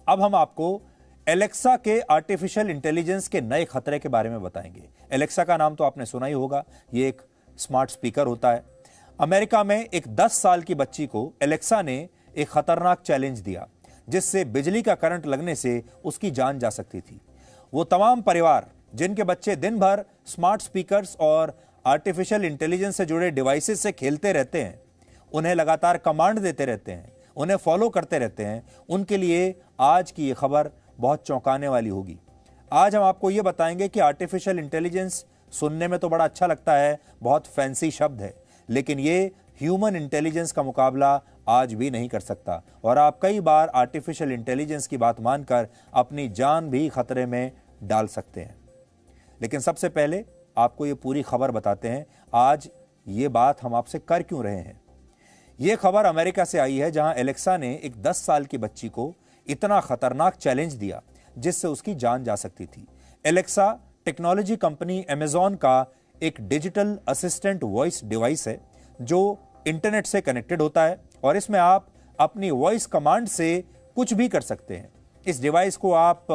अब हम आपको एलेक्सा के आर्टिफिशियल इंटेलिजेंस के नए खतरे के बारे में बताएंगे। एलेक्सा का नाम तो आपने सुना ही होगा, ये एक स्मार्ट स्पीकर होता है। अमेरिका में एक 10 साल की बच्ची को एलेक्सा ने एक खतरनाक चैलेंज दिया, जिससे बिजली का करंट लगने से उसकी जान जा सकती थी। वो तमाम परिवार जिनके बच्चे दिन भर स्मार्ट स्पीकर्स और आर्टिफिशियल इंटेलिजेंस से जुड़े डिवाइसेस से खेलते रहते हैं, उन्हें लगातार कमांड देते रहते हैं, उन्हें फॉलो करते रहते हैं, उनके लिए आज की ये खबर बहुत चौंकाने वाली होगी। आज हम आपको ये बताएंगे कि आर्टिफिशियल इंटेलिजेंस सुनने में तो बड़ा अच्छा लगता है, बहुत फैंसी शब्द है, लेकिन ये ह्यूमन इंटेलिजेंस का मुकाबला आज भी नहीं कर सकता और आप कई बार आर्टिफिशियल इंटेलिजेंस की बात मानकर अपनी जान भी खतरे में डाल सकते हैं। लेकिन सबसे पहले आपको ये पूरी खबर बताते हैं, आज ये बात हम आपसे कर क्यों रहे हैं। ये खबर अमेरिका से आई है, जहां एलेक्सा ने एक 10 साल की बच्ची को इतना खतरनाक चैलेंज दिया जिससे उसकी जान जा सकती थी। एलेक्सा टेक्नोलॉजी कंपनी अमेजॉन का एक डिजिटल असिस्टेंट वॉइस डिवाइस है जो इंटरनेट से कनेक्टेड होता है और इसमें आप अपनी वॉइस कमांड से कुछ भी कर सकते हैं। इस डिवाइस को आप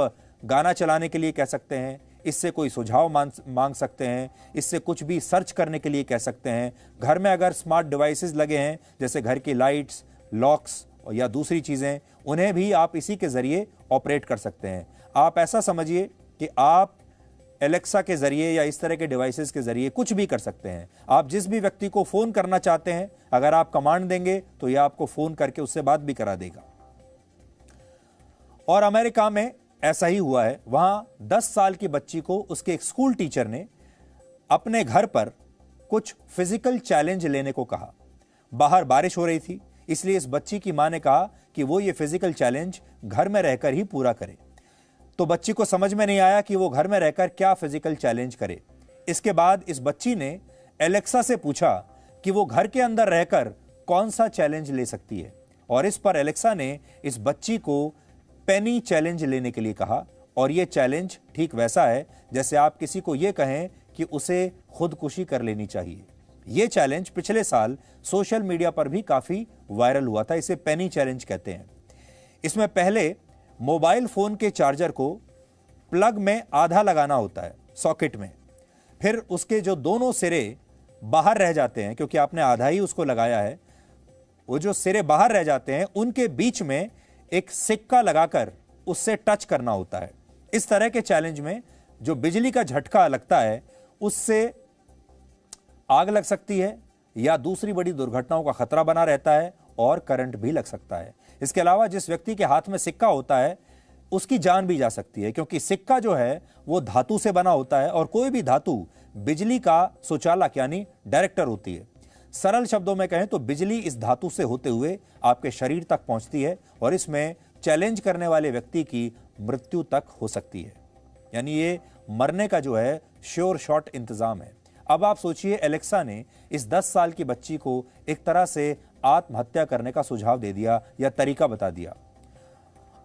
गाना चलाने के लिए कह सकते हैं, इससे कोई सुझाव मांग सकते हैं, इससे कुछ भी सर्च करने के लिए कह सकते हैं। घर में अगर स्मार्ट डिवाइसेस लगे हैं जैसे घर की लाइट्स, लॉक्स या दूसरी चीज़ें, उन्हें भी आप इसी के ज़रिए ऑपरेट कर सकते हैं। आप ऐसा समझिए कि आप एलेक्सा के ज़रिए या इस तरह के डिवाइसेस के ज़रिए कुछ भी कर सकते हैं। आप जिस भी व्यक्ति को फ़ोन करना चाहते हैं, अगर आप कमांड देंगे तो यह आपको फ़ोन करके उससे बात भी करा देगा। और अमेरिका में ऐसा ही हुआ है। वहां 10 साल की बच्ची को उसके एक स्कूल टीचर ने अपने घर पर कुछ फिजिकल चैलेंज लेने को कहा। बाहर बारिश हो रही थी, इसलिए इस बच्ची की मां ने कहा कि वो ये फिजिकल चैलेंज घर में रहकर ही पूरा करे। तो बच्ची को समझ में नहीं आया कि वो घर में रहकर क्या फिजिकल चैलेंज करे। इसके बाद इस बच्ची ने एलेक्सा से पूछा कि वो घर के अंदर रहकर कौन सा चैलेंज ले सकती है, और इस पर एलेक्सा ने इस बच्ची को पेनी चैलेंज लेने के लिए कहा। और यह चैलेंज ठीक वैसा है जैसे आप किसी को यह कहें कि उसे खुदकुशी कर लेनी चाहिए। यह चैलेंज पिछले साल सोशल मीडिया पर भी काफी वायरल हुआ था। इसे पेनी चैलेंज कहते हैं। इसमें पहले मोबाइल फोन के चार्जर को प्लग में आधा लगाना होता है, सॉकेट में। फिर उसके जो दोनों सिरे बाहर रह जाते हैं, क्योंकि आपने आधा ही उसको लगाया है, वो जो सिरे बाहर रह जाते हैं उनके बीच में एक सिक्का लगाकर उससे टच करना होता है। इस तरह के चैलेंज में जो बिजली का झटका लगता है उससे आग लग सकती है या दूसरी बड़ी दुर्घटनाओं का खतरा बना रहता है और करंट भी लग सकता है। इसके अलावा जिस व्यक्ति के हाथ में सिक्का होता है उसकी जान भी जा सकती है, क्योंकि सिक्का जो है वो धातु से बना होता है और कोई भी धातु बिजली का सुचालक यानी डायरेक्टर होती है। सरल शब्दों में कहें तो बिजली इस धातु से होते हुए आपके शरीर तक पहुंचती है और इसमें चैलेंज करने वाले व्यक्ति की मृत्यु तक हो सकती है। यानी ये मरने का जो है श्योर शॉट इंतजाम है। अब आप सोचिए, एलेक्सा ने इस 10 साल की बच्ची को एक तरह से आत्महत्या करने का सुझाव दे दिया या तरीका बता दिया।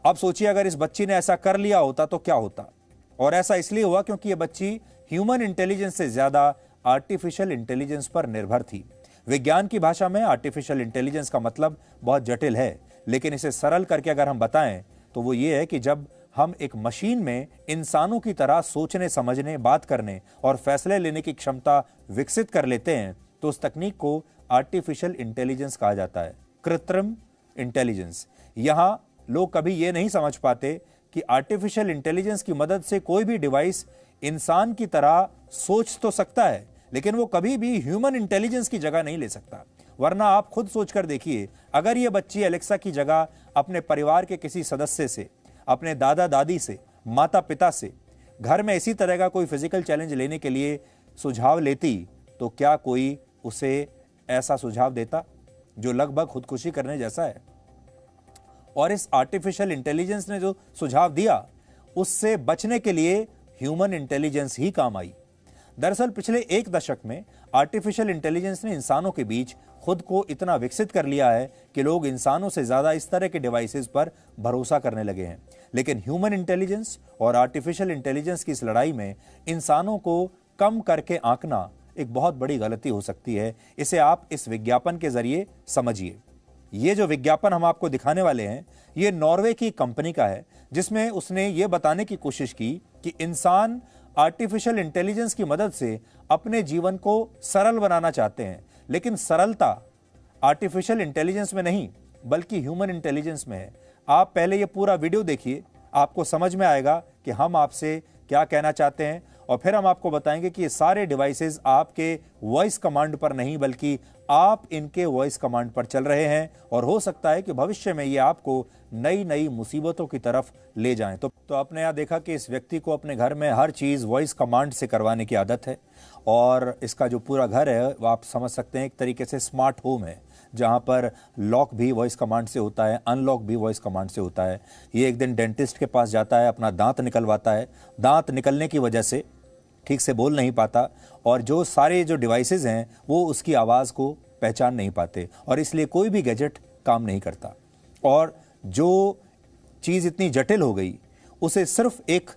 अब सोचिए अगर इस बच्ची ने ऐसा कर लिया होता तो क्या होता। और ऐसा इसलिए हुआ क्योंकि यह बच्ची ह्यूमन इंटेलिजेंस से ज्यादा आर्टिफिशियल इंटेलिजेंस पर निर्भर थी। विज्ञान की भाषा में आर्टिफिशियल इंटेलिजेंस का मतलब बहुत जटिल है, लेकिन इसे सरल करके अगर हम बताएं तो वो ये है कि जब हम एक मशीन में इंसानों की तरह सोचने, समझने, बात करने और फैसले लेने की क्षमता विकसित कर लेते हैं तो उस तकनीक को आर्टिफिशियल इंटेलिजेंस कहा जाता है, कृत्रिम इंटेलिजेंस। यहां लोग कभी ये नहीं समझ पाते कि आर्टिफिशियल इंटेलिजेंस की मदद से कोई भी डिवाइस इंसान की तरह सोच तो सकता है, लेकिन वो कभी भी ह्यूमन इंटेलिजेंस की जगह नहीं ले सकता। वरना आप खुद सोचकर देखिए, अगर ये बच्ची एलेक्सा की जगह अपने परिवार के किसी सदस्य से, अपने दादा दादी से, माता पिता से घर में इसी तरह का कोई फिजिकल चैलेंज लेने के लिए सुझाव लेती तो क्या कोई उसे ऐसा सुझाव देता जो लगभग खुदकुशी करने जैसा है। और इस आर्टिफिशियल इंटेलिजेंस ने जो सुझाव दिया उससे बचने के लिए ह्यूमन इंटेलिजेंस ही काम आई। दरअसल पिछले एक दशक में आर्टिफिशियल इंटेलिजेंस ने इंसानों के बीच खुद को इतना विकसित कर लिया है कि लोग इंसानों से ज्यादा इस तरह के डिवाइसेस पर भरोसा करने लगे हैं। लेकिन ह्यूमन इंटेलिजेंस और आर्टिफिशियल इंटेलिजेंस की इस लड़ाई में इंसानों को कम करके आंकना एक बहुत बड़ी गलती हो सकती है। इसे आप इस विज्ञापन के जरिए समझिए। ये जो विज्ञापन हम आपको दिखाने वाले हैं, ये नॉर्वे की कंपनी का है, जिसमें उसने ये बताने की कोशिश की कि इंसान आर्टिफिशियल इंटेलिजेंस की मदद से अपने जीवन को सरल बनाना चाहते हैं, लेकिन सरलता आर्टिफिशियल इंटेलिजेंस में नहीं बल्कि ह्यूमन इंटेलिजेंस में है। आप पहले ये पूरा वीडियो देखिए, आपको समझ में आएगा कि हम आपसे क्या कहना चाहते हैं, और फिर हम आपको बताएंगे कि ये सारे डिवाइसेस आपके वॉइस कमांड पर नहीं बल्कि आप इनके वॉइस कमांड पर चल रहे हैं, और हो सकता है कि भविष्य में ये आपको नई नई मुसीबतों की तरफ ले जाएं। तो आपने यहाँ देखा कि इस व्यक्ति को अपने घर में हर चीज़ वॉइस कमांड से करवाने की आदत है, और इसका जो पूरा घर है वो आप समझ सकते हैं एक तरीके से स्मार्ट होम है, जहाँ पर लॉक भी वॉइस कमांड से होता है, अनलॉक भी वॉइस कमांड से होता है। ये एक दिन डेंटिस्ट के पास जाता है, अपना दांत निकलवाता है, दांत निकलने की वजह से ठीक से बोल नहीं पाता, और जो सारे जो डिवाइसेस हैं वो उसकी आवाज़ को पहचान नहीं पाते, और इसलिए कोई भी गैजेट काम नहीं करता। और जो चीज़ इतनी जटिल हो गई, उसे सिर्फ एक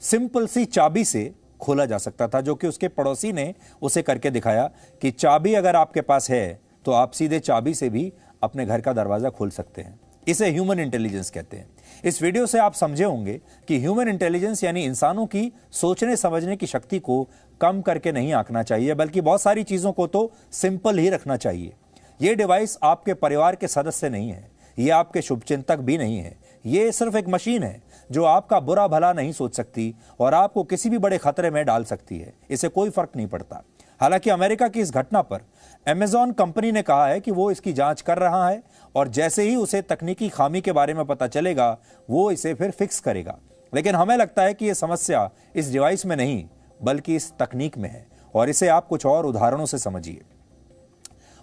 सिंपल सी चाबी से खोला जा सकता था, जो कि उसके पड़ोसी ने उसे करके दिखाया कि चाबी अगर आपके पास है तो आप सीधे चाबी से भी अपने घर का दरवाज़ा खोल सकते हैं। इसे ह्यूमन इंटेलिजेंस कहते हैं। इस वीडियो से आप समझे होंगे कि ह्यूमन इंटेलिजेंस यानी इंसानों की सोचने समझने की शक्ति को कम करके नहीं आंकना चाहिए, बल्कि बहुत सारी चीज़ों को तो सिंपल ही रखना चाहिए। ये डिवाइस आपके परिवार के सदस्य नहीं है, ये आपके शुभचिंतक भी नहीं है, ये सिर्फ एक मशीन है जो आपका बुरा भला नहीं सोच सकती और आपको किसी भी बड़े खतरे में डाल सकती है। इसे कोई फर्क नहीं पड़ता। हालांकि अमेरिका की इस घटना पर अमेज़न कंपनी ने कहा है कि वो इसकी जांच कर रहा है, और जैसे ही उसे तकनीकी खामी के बारे में पता चलेगा वो इसे फिर फिक्स करेगा। लेकिन हमें लगता है कि ये समस्या इस डिवाइस में नहीं बल्कि इस तकनीक में है, और इसे आप कुछ और उदाहरणों से समझिए।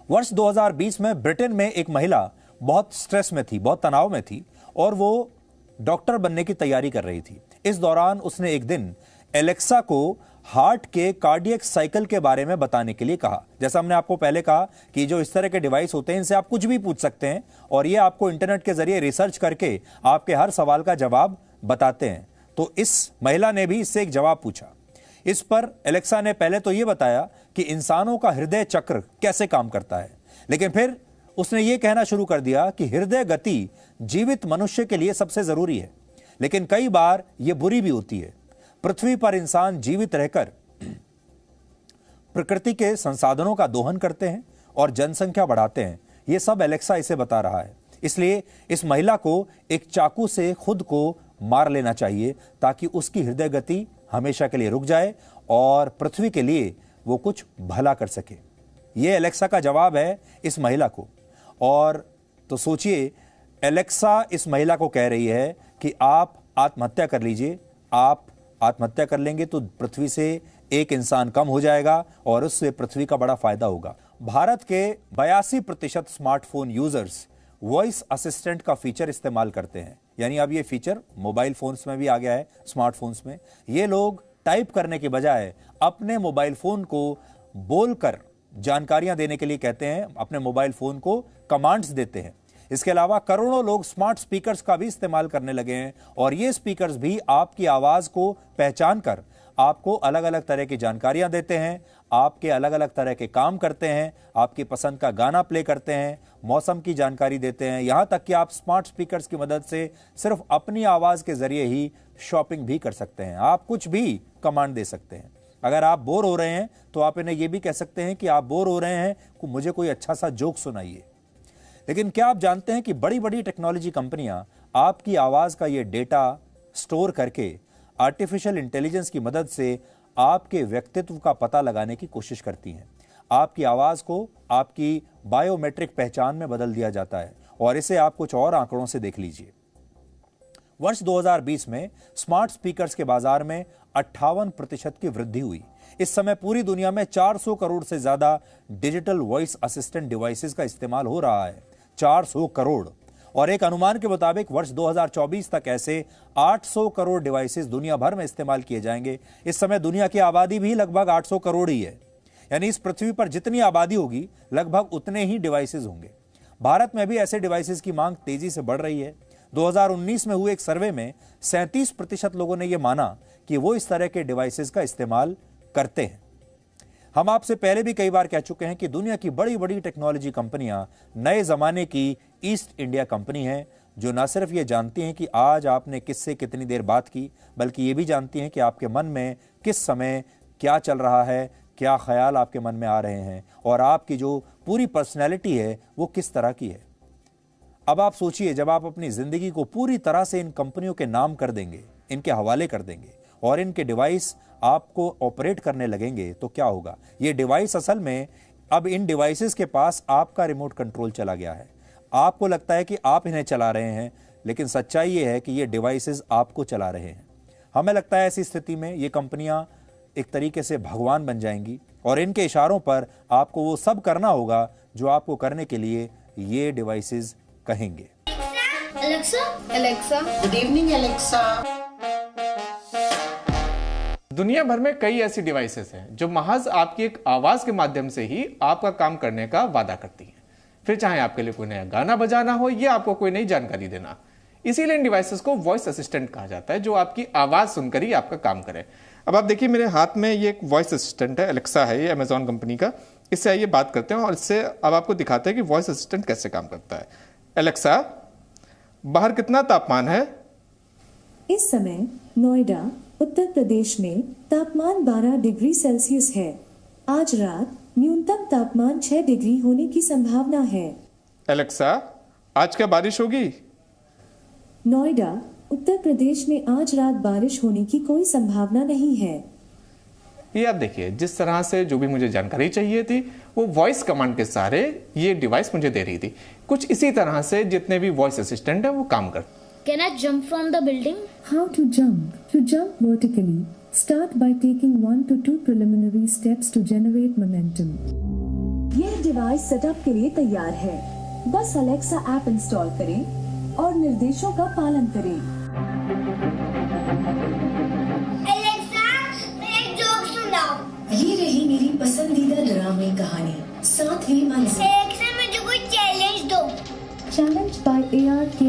वर्ष 2020 में ब्रिटेन में एक महिला बहुत स्ट्रेस में थी, बहुत तनाव में थी, और वो डॉक्टर बनने की तैयारी कर रही थी। इस दौरान उसने एक दिन एलेक्सा को हार्ट के कार्डियक साइकिल के बारे में बताने के लिए कहा। जैसा हमने आपको पहले कहा कि जो इस तरह के डिवाइस होते हैं, इनसे आप कुछ भी पूछ सकते हैं, और ये आपको इंटरनेट के जरिए रिसर्च करके आपके हर सवाल का जवाब बताते हैं। तो इस महिला ने भी इससे एक जवाब पूछा। इस पर एलेक्सा ने पहले तो ये बताया कि इंसानों का हृदय चक्र कैसे काम करता है, लेकिन फिर उसने ये कहना शुरू कर दिया कि हृदय गति जीवित मनुष्य के लिए सबसे जरूरी है, लेकिन कई बार यह बुरी भी होती है। पृथ्वी पर इंसान जीवित रहकर प्रकृति के संसाधनों का दोहन करते हैं और जनसंख्या बढ़ाते हैं। यह सब एलेक्सा इसे बता रहा है। इसलिए इस महिला को एक चाकू से खुद को मार लेना चाहिए ताकि उसकी हृदय गति हमेशा के लिए रुक जाए और पृथ्वी के लिए वो कुछ भला कर सके। यह एलेक्सा का जवाब है इस महिला को। और तो सोचिए, एलेक्सा इस महिला को कह रही है कि आप आत्महत्या कर लीजिए, आप आत्महत्या कर लेंगे तो पृथ्वी से एक इंसान कम हो जाएगा और उससे पृथ्वी का बड़ा फायदा होगा। भारत के 82% स्मार्टफोन यूजर्स वॉइस असिस्टेंट का फीचर इस्तेमाल करते हैं। यानी अब ये फीचर मोबाइल फोन्स में भी आ गया है, स्मार्टफोन्स में। ये लोग टाइप करने के बजाय अपने मोबाइल फोन को बोलकर जानकारियां देने के लिए कहते हैं, अपने मोबाइल फोन को कमांड्स देते हैं। इसके अलावा करोड़ों लोग स्मार्ट स्पीकर्स का भी इस्तेमाल करने लगे हैं, और ये स्पीकर्स भी आपकी आवाज को पहचान कर आपको अलग अलग तरह की जानकारियां देते हैं, आपके अलग अलग तरह के काम करते हैं, आपकी पसंद का गाना प्ले करते हैं, मौसम की जानकारी देते हैं। यहां तक कि आप स्मार्ट स्पीकर्स की मदद से सिर्फ अपनी आवाज के जरिए ही शॉपिंग भी कर सकते हैं। आप कुछ भी कमांड दे सकते हैं। अगर आप बोर हो रहे हैं तो आप इन्हें यह भी कह सकते हैं कि आप बोर हो रहे हैं, मुझे कोई अच्छा सा जोक सुनाइए। लेकिन क्या आप जानते हैं कि बड़ी बड़ी टेक्नोलॉजी कंपनियां आपकी आवाज का ये डेटा स्टोर करके आर्टिफिशियल इंटेलिजेंस की मदद से आपके व्यक्तित्व का पता लगाने की कोशिश करती हैं। आपकी आवाज को आपकी बायोमेट्रिक पहचान में बदल दिया जाता है, और इसे आप कुछ और आंकड़ों से देख लीजिए। वर्ष 2020 में स्मार्ट स्पीकर्स के बाजार में 58% की वृद्धि हुई। इस समय पूरी दुनिया में 400 करोड़ से ज्यादा डिजिटल वॉइस असिस्टेंट डिवाइसेस का इस्तेमाल हो रहा है। 400 करोड़। और एक अनुमान के मुताबिक वर्ष 2024 तक ऐसे 800 करोड़ डिवाइसेस दुनिया भर में इस्तेमाल किए जाएंगे। इस समय दुनिया की आबादी भी लगभग 800 करोड़ ही है। यानी इस पृथ्वी पर जितनी आबादी होगी लगभग उतने ही डिवाइसेस होंगे। भारत में भी ऐसे डिवाइसेस की मांग तेजी से बढ़ रही है। 2019 में हुए एक सर्वे में 37% लोगों ने यह माना कि वो इस तरह के डिवाइसेस का इस्तेमाल करते हैं। हम आपसे पहले भी कई बार कह चुके हैं कि दुनिया की बड़ी बड़ी टेक्नोलॉजी कंपनियां नए जमाने की ईस्ट इंडिया कंपनी है, जो न सिर्फ ये जानती हैं कि आज आपने किससे कितनी देर बात की, बल्कि ये भी जानती हैं कि आपके मन में किस समय क्या चल रहा है, क्या ख्याल आपके मन में आ रहे हैं और आपकी जो पूरी पर्सनैलिटी है वो किस तरह की है। अब आप सोचिए, जब आप अपनी जिंदगी को पूरी तरह से इन कंपनियों के नाम कर देंगे, इनके हवाले कर देंगे और इनके डिवाइस आपको ऑपरेट करने लगेंगे तो क्या होगा। ये डिवाइस असल में अब इन डिवाइसेस के पास आपका रिमोट कंट्रोल चला गया है। आपको लगता है कि आप इन्हें चला रहे हैं, लेकिन सच्चाई ये है कि ये डिवाइसेस आपको चला रहे हैं। हमें लगता है ऐसी स्थिति में ये कंपनियां एक तरीके से भगवान बन जाएंगी और इनके इशारों पर आपको वो सब करना होगा जो आपको करने के लिए ये डिवाइसेस कहेंगे। Alexa, good evening Alexa. दुनिया भर में कई ऐसी डिवाइसेस हैं जो महज आपकी एक आवाज के माध्यम से ही आपका काम करने का वादा करती हैं। फिर चाहे आपके लिए कोई नया गाना बजाना हो या आपको कोई नई जानकारी देना। इसीलिए इन डिवाइसेस को वॉइस असिस्टेंट कहा जाता है, जो आपकी आवाज सुनकर ही आपका काम करे। अब आप देखिए मेरे हाथ में ये एक वॉइस असिस्टेंट है, एलेक्सा है, ये अमेजॉन कंपनी का। इससे आइए बात करते हैं और इससे अब आपको दिखाते हैं कि वॉइस असिस्टेंट कैसे काम करता है। एलेक्सा, बाहर कितना तापमान है? इस समय नोएडा उत्तर प्रदेश में तापमान 12 डिग्री सेल्सियस है। आज रात न्यूनतम तापमान 6 डिग्री होने की संभावना है। एलेक्सा, आज क्या बारिश होगी? नोएडा उत्तर प्रदेश में आज रात बारिश होने की कोई संभावना नहीं है। ये आप देखिए, जिस तरह से जो भी मुझे जानकारी चाहिए थी वो वॉइस कमांड के सहारे ये डिवाइस मुझे दे रही थी। कुछ इसी तरह से जितने भी वॉइस असिस्टेंट है वो काम करते। Can I jump from the building? How to jump? To jump vertically, start by taking 1 to 2 preliminary steps to generate momentum. यह डिवाइस सेटअप के लिए तैयार है। बस अलेक्सा ऐप इंस्टॉल करें और निर्देशों का पालन करें। Alexa, मैं एक जोक सुनाओ। ये रही मेरी पसंदीदा डरावनी कहानी, 7वीं मंजिल। Alexa, मुझे कोई चैलेंज दो। Challenge by ARK।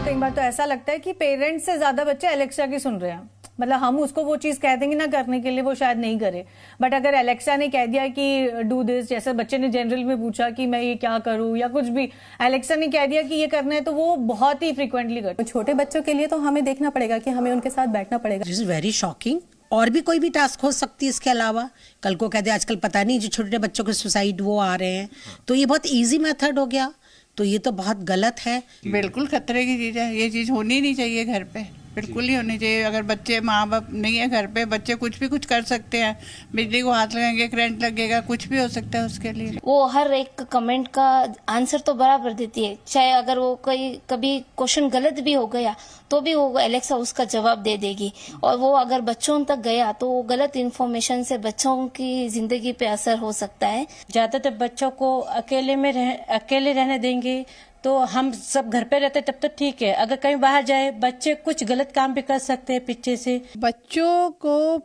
कई बार तो ऐसा लगता है कि पेरेंट्स से ज्यादा बच्चे एलेक्सा की सुन रहे हैं। मतलब हम उसको वो चीज कह देंगे ना करने के लिए, वो शायद नहीं करे, बट अगर एलेक्सा ने कह दिया कि डू दिस, जैसे बच्चे ने जनरल में पूछा कि मैं ये क्या करूं या कुछ भी, एलेक्सा ने कह दिया कि ये करना है, तो वो बहुत ही फ्रिक्वेंटली करते। छोटे बच्चों के लिए तो हमें देखना पड़ेगा कि हमें उनके साथ बैठना पड़ेगा। This is very shocking. और भी कोई भी टास्क हो सकती है इसके अलावा। कल को कहते आजकल पता नहीं जो छोटे बच्चों के सुसाइड वो आ रहे हैं, तो ये बहुत इजी मेथड हो गया, तो ये तो बहुत गलत है। बिल्कुल खतरे की चीज है, ये चीज होनी नहीं चाहिए घर पे, बिल्कुल ही होनी चाहिए। अगर बच्चे माँ बाप नहीं है घर पे, बच्चे कुछ भी कुछ कर सकते हैं, बिजली को हाथ लगाएंगे, करंट लगेगा, कुछ भी हो सकता है उसके लिए। वो हर एक कमेंट का आंसर तो बराबर देती है, चाहे अगर वो कोई कभी क्वेश्चन गलत भी हो गया तो भी वो एलेक्सा उसका जवाब दे देगी। और वो अगर बच्चों तक गया तो वो गलत इन्फॉर्मेशन से बच्चों की जिंदगी पे असर हो सकता है। ज्यादातर बच्चों को अकेले रहने देंगे तो हम सब घर पे रहते तब तो ठीक है। अगर कहीं बाहर जाए बच्चे कुछ गलत काम भी कर सकते हैं पीछे से। बच्चों को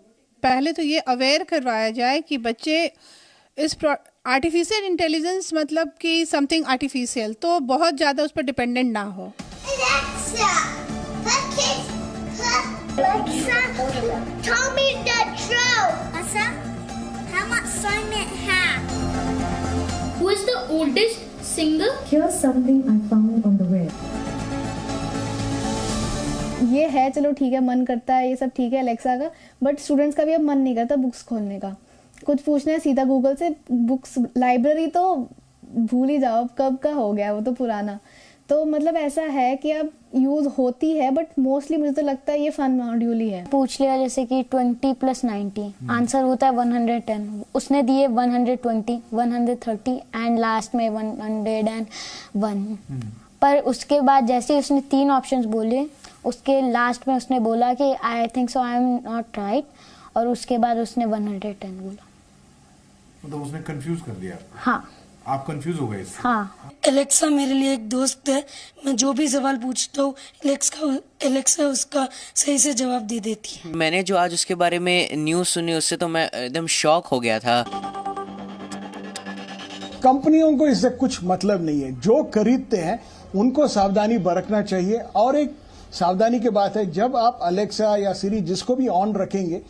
पहले तो ये अवेयर करवाया जाए कि बच्चे इस आर्टिफिशियल इंटेलिजेंस मतलब कि समथिंग आर्टिफिशियल, तो बहुत ज्यादा उस पर डिपेंडेंट ना हो। Who is the oldest singer? Here's something I found on the web. ये है, चलो ठीक है, मन करता है, ये सब ठीक है एलेक्सा का, बट स्टूडेंट्स का भी अब मन नहीं करता बुक्स खोलने का। कुछ पूछना है सीधा गूगल से, बुक्स लाइब्रेरी तो भूल ही जाओ, कब का हो गया, वो तो पुराना। तो मतलब ऐसा है कि अब यूज होती है, बट मोस्टली मुझे तो लगता है ये फन मॉड्यूल ही है। पूछ लिया जैसे कि 20 + 90 आंसर होता है 110, उसने दिए 120, 130 एंड लास्ट में 101। पर उसके बाद जैसे उसने 3 ऑप्शंस बोले, उसके लास्ट में उसने बोला कि I think so I am not right, और उसके बाद उसने 110 बोला। मतलब उसने कंफ्यूज कर दिया। हाँ, आप कंफ्यूज हो गए इससे? हाँ। एलेक्सा मेरे लिए एक दोस्त है, मैं जो भी सवाल पूछता हूँ एलेक्सा उसका सही से जवाब दे देती है। मैंने जो आज उसके बारे में न्यूज़ सुनी उससे तो मैं एकदम शॉक हो गया था। कंपनियों को इससे कुछ मतलब नहीं है, जो खरीदते हैं उनको सावधानी बरतना चाहिए। और एक सावधानी की बात है, जब आप अलेक्सा या सिरी जिसको भी ऑन रखेंगे,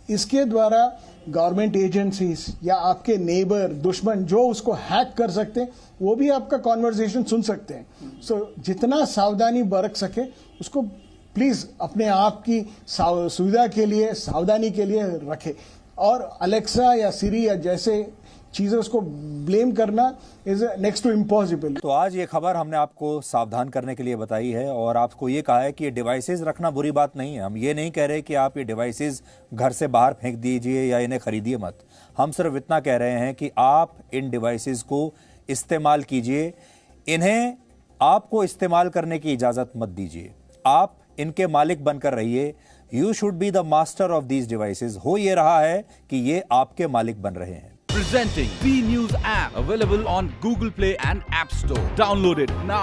इसके द्वारा गवर्नमेंट एजेंसीज या आपके नेबर दुश्मन जो उसको हैक कर सकते हैं वो भी आपका कॉन्वर्सेशन सुन सकते हैं। सो जितना सावधानी बरत सके उसको प्लीज अपने आप की सुविधा के लिए सावधानी के लिए रखे। और अलेक्सा या सिरी या जैसे चीजें उसको ब्लेम करना इज नेक्स्ट टू इम्पॉसिबल। तो आज ये खबर हमने आपको सावधान करने के लिए बताई है और आपको ये कहा है कि ये डिवाइसेस रखना बुरी बात नहीं है। हम ये नहीं कह रहे कि आप ये डिवाइसेस घर से बाहर फेंक दीजिए या इन्हें खरीदिए मत। हम सिर्फ इतना कह रहे हैं कि आप इन डिवाइसेस को इस्तेमाल कीजिए, इन्हें आपको इस्तेमाल करने की इजाजत मत दीजिए। आप इनके मालिक बनकर रहिए। You should be the master of these devices. हो ये रहा है कि ये आपके मालिक बन रहे हैं। Presenting B News app, available on Google Play and App Store. Download it now.